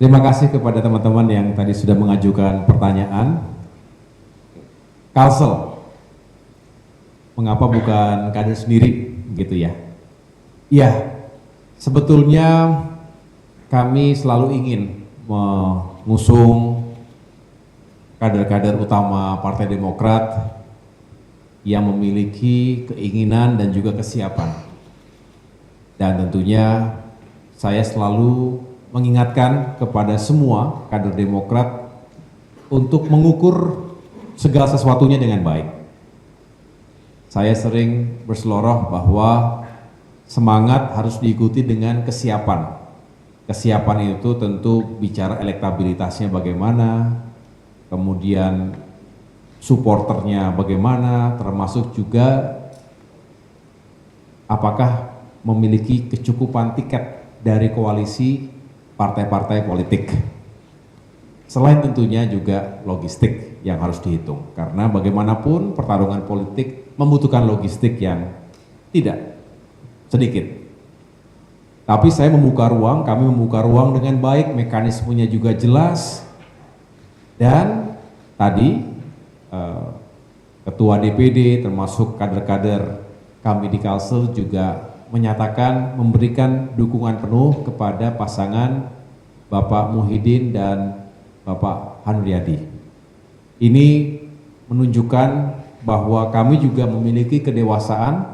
Terima kasih kepada teman-teman yang tadi sudah mengajukan pertanyaan. Kalsel, mengapa bukan kader sendiri, gitu ya? Iya, sebetulnya kami selalu ingin mengusung kader-kader utama Partai Demokrat yang memiliki keinginan dan juga kesiapan. Dan tentunya saya selalu mengingatkan kepada semua kader Demokrat untuk mengukur segala sesuatunya dengan baik. Saya sering berseloroh bahwa semangat harus diikuti dengan kesiapan. Kesiapan itu tentu bicara elektabilitasnya bagaimana, kemudian supporternya bagaimana, termasuk juga apakah memiliki kecukupan tiket dari koalisi partai-partai politik. Selain tentunya juga logistik yang harus dihitung, karena bagaimanapun pertarungan politik membutuhkan logistik yang tidak sedikit. Tapi saya membuka ruang, kami membuka ruang dengan baik, mekanismenya juga jelas, dan tadi Ketua DPD termasuk kader-kader kami di Kalsel juga menyatakan memberikan dukungan penuh kepada pasangan Bapak Muhyiddin dan Bapak Hanuriadi. Ini menunjukkan bahwa kami juga memiliki kedewasaan,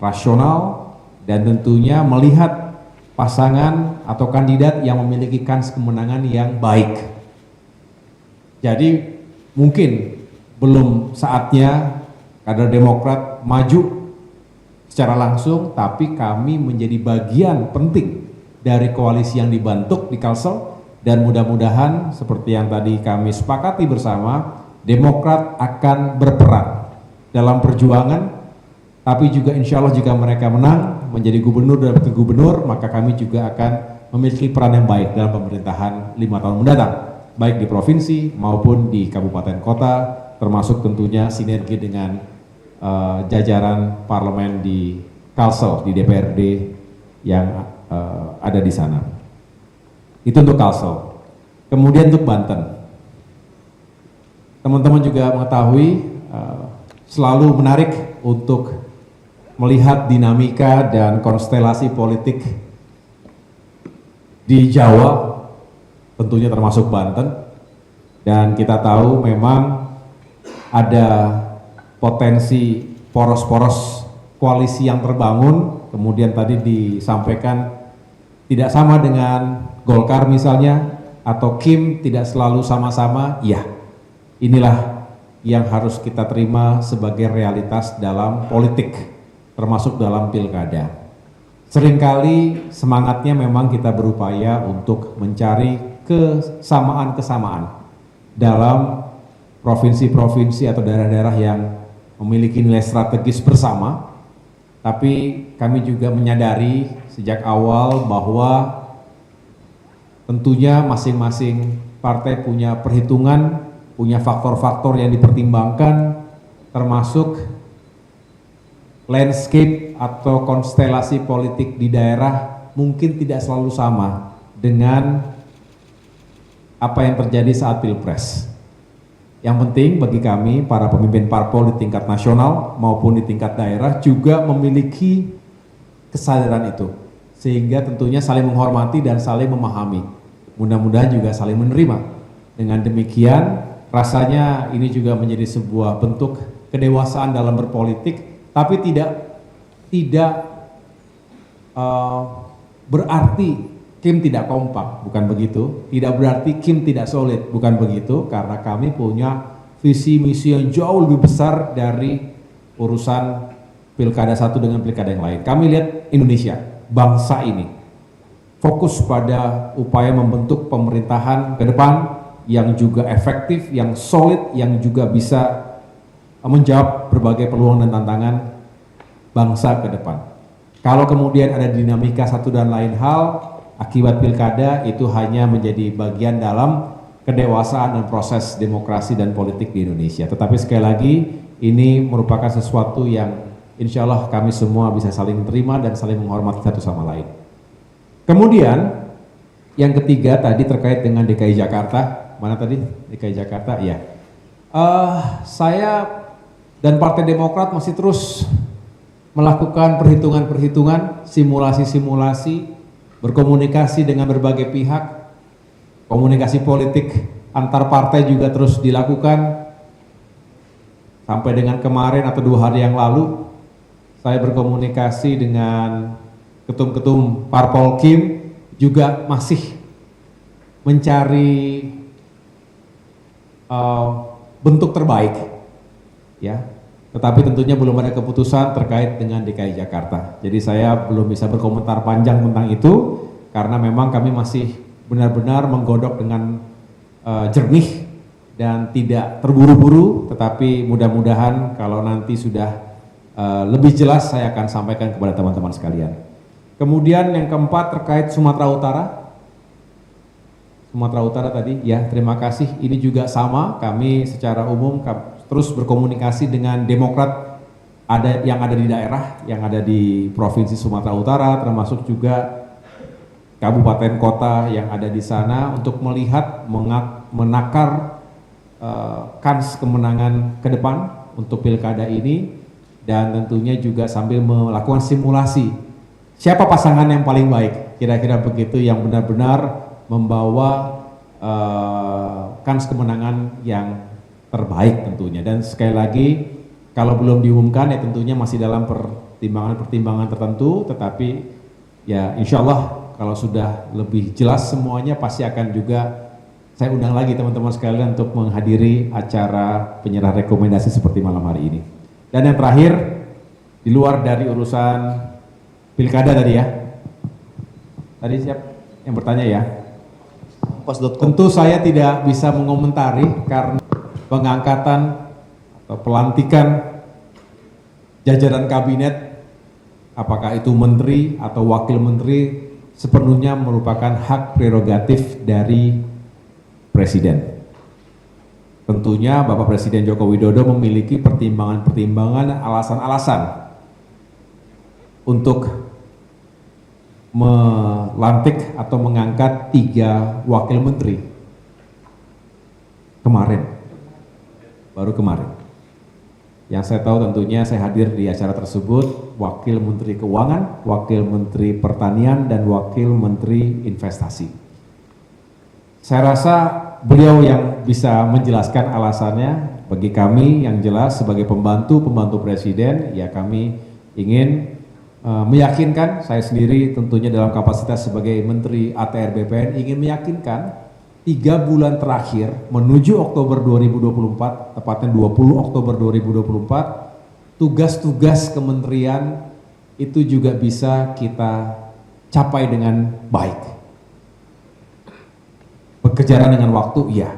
rasional, dan tentunya melihat pasangan atau kandidat yang memiliki kans kemenangan yang baik. Jadi mungkin belum saatnya kader Demokrat maju secara langsung, tapi kami menjadi bagian penting dari koalisi yang dibentuk di Kalsel, dan mudah-mudahan seperti yang tadi kami sepakati bersama, Demokrat akan berperan dalam perjuangan, tapi juga insya Allah jika mereka menang menjadi gubernur dan wakil gubernur, maka kami juga akan memiliki peran yang baik dalam pemerintahan 5 tahun mendatang, baik di provinsi maupun di kabupaten kota, termasuk tentunya sinergi dengan jajaran parlemen di Kalsel, di DPRD yang ada di sana. Itu untuk Kalsel. Kemudian untuk Banten, teman-teman juga mengetahui selalu menarik untuk melihat dinamika dan konstelasi politik di Jawa, tentunya termasuk Banten, dan kita tahu memang ada potensi poros-poros koalisi yang terbangun, kemudian tadi disampaikan tidak sama dengan Golkar misalnya, atau Kim tidak selalu sama-sama. Ya, inilah yang harus kita terima sebagai realitas dalam politik, termasuk dalam pilkada. Seringkali semangatnya memang kita berupaya untuk mencari kesamaan-kesamaan dalam provinsi-provinsi atau daerah-daerah yang memiliki nilai strategis bersama, tapi kami juga menyadari sejak awal bahwa tentunya masing-masing partai punya perhitungan, punya faktor-faktor yang dipertimbangkan, termasuk landscape atau konstelasi politik di daerah mungkin tidak selalu sama dengan apa yang terjadi saat Pilpres. Yang penting bagi kami, para pemimpin parpol di tingkat nasional maupun di tingkat daerah juga memiliki kesadaran itu. Sehingga tentunya saling menghormati dan saling memahami. Mudah-mudahan juga saling menerima. Dengan demikian, rasanya ini juga menjadi sebuah bentuk kedewasaan dalam berpolitik, tapi tidak berarti Kim tidak kompak, bukan begitu. Tidak berarti Kim tidak solid, bukan begitu. Karena kami punya visi misi yang jauh lebih besar dari urusan pilkada satu dengan pilkada yang lain. Kami lihat Indonesia, bangsa ini, fokus pada upaya membentuk pemerintahan ke depan yang juga efektif, yang solid, yang juga bisa menjawab berbagai peluang dan tantangan bangsa ke depan. Kalau kemudian ada dinamika satu dan lain hal, akibat pilkada itu hanya menjadi bagian dalam kedewasaan dan proses demokrasi dan politik di Indonesia. Tetapi sekali lagi, ini merupakan sesuatu yang insya Allah kami semua bisa saling terima dan saling menghormati satu sama lain. Kemudian Yang ketiga tadi terkait dengan DKI Jakarta. Mana tadi? DKI Jakarta, ya. Saya dan Partai Demokrat masih terus melakukan perhitungan-perhitungan, simulasi-simulasi, berkomunikasi dengan berbagai pihak, komunikasi politik antar partai juga terus dilakukan. Sampai dengan kemarin atau 2 hari yang lalu, saya berkomunikasi dengan ketum-ketum Parpol Kim, juga masih mencari bentuk terbaik, ya. Tetapi tentunya belum ada keputusan terkait dengan DKI Jakarta. Jadi saya belum bisa berkomentar panjang tentang itu karena memang kami masih benar-benar menggodok dengan jernih dan tidak terburu-buru. Tetapi mudah-mudahan kalau nanti sudah lebih jelas saya akan sampaikan kepada teman-teman sekalian. Kemudian yang keempat terkait Sumatera Utara. Sumatera Utara tadi, ya, terima kasih. Ini juga sama, kami secara umum terus berkomunikasi dengan Demokrat yang ada di daerah, yang ada di Provinsi Sumatera Utara, termasuk juga kabupaten kota yang ada di sana untuk melihat menakar kans kemenangan ke depan untuk pilkada ini, dan tentunya juga sambil melakukan simulasi siapa pasangan yang paling baik, kira-kira begitu, yang benar-benar membawa kans kemenangan yang terbaik tentunya. Dan sekali lagi, kalau belum diumumkan ya tentunya masih dalam pertimbangan-pertimbangan tertentu, tetapi ya insya Allah kalau sudah lebih jelas semuanya pasti akan juga saya undang lagi teman-teman sekalian untuk menghadiri acara penyerahan rekomendasi seperti malam hari ini. Dan yang terakhir, di luar dari urusan pilkada tadi ya. Tadi siap yang bertanya ya. Tentu saya tidak bisa mengomentari karena pengangkatan atau pelantikan jajaran kabinet, apakah itu menteri atau wakil menteri, sepenuhnya merupakan hak prerogatif dari Presiden. Tentunya Bapak Presiden Joko Widodo memiliki pertimbangan-pertimbangan, alasan-alasan untuk melantik atau mengangkat 3 wakil menteri baru kemarin. Yang saya tahu tentunya saya hadir di acara tersebut, Wakil Menteri Keuangan, Wakil Menteri Pertanian, dan Wakil Menteri Investasi. Saya rasa beliau yang bisa menjelaskan alasannya. Bagi kami yang jelas sebagai pembantu Presiden, ya kami ingin meyakinkan, saya sendiri tentunya dalam kapasitas sebagai Menteri ATR BPN ingin meyakinkan 3 bulan terakhir menuju Oktober 2024, tepatnya 20 Oktober 2024, tugas-tugas kementerian itu juga bisa kita capai dengan baik. Berkejaran dengan waktu, iya.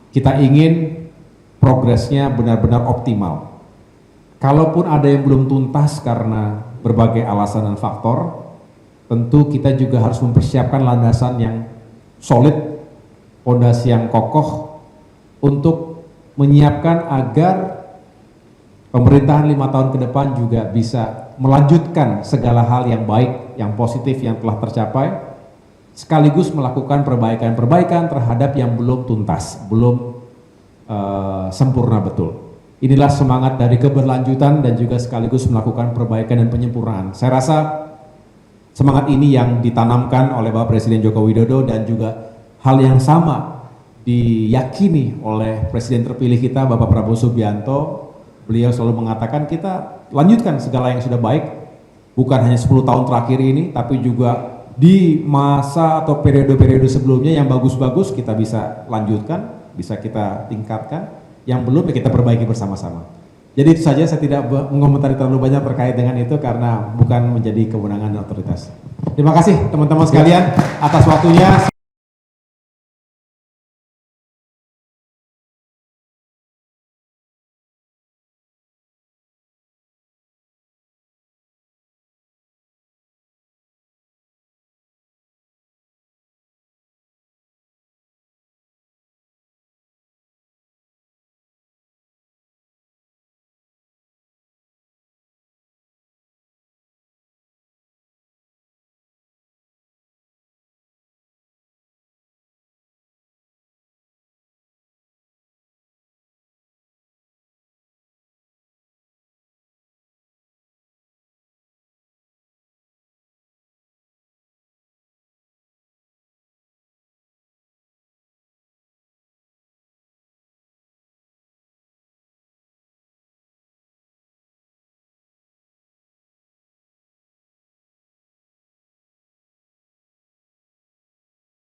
Kita ingin progresnya benar-benar optimal. Kalaupun ada yang belum tuntas karena berbagai alasan dan faktor, tentu kita juga harus mempersiapkan landasan yang solid, fondasi yang kokoh untuk menyiapkan agar pemerintahan 5 tahun ke depan juga bisa melanjutkan segala hal yang baik, yang positif yang telah tercapai, sekaligus melakukan perbaikan-perbaikan terhadap yang belum tuntas, belum sempurna betul. Inilah semangat dari keberlanjutan dan juga sekaligus melakukan perbaikan dan penyempurnaan. Saya rasa semangat ini yang ditanamkan oleh Bapak Presiden Joko Widodo, dan juga hal yang sama diyakini oleh Presiden terpilih kita Bapak Prabowo Subianto. Beliau selalu mengatakan kita lanjutkan segala yang sudah baik, bukan hanya 10 tahun terakhir ini, tapi juga di masa atau periode-periode sebelumnya yang bagus-bagus kita bisa lanjutkan, bisa kita tingkatkan. Yang belum ya kita perbaiki bersama-sama. Jadi itu saja, saya tidak mengomentari terlalu banyak terkait dengan itu karena bukan menjadi kewenangan otoritas. Terima kasih teman-teman sekalian atas waktunya.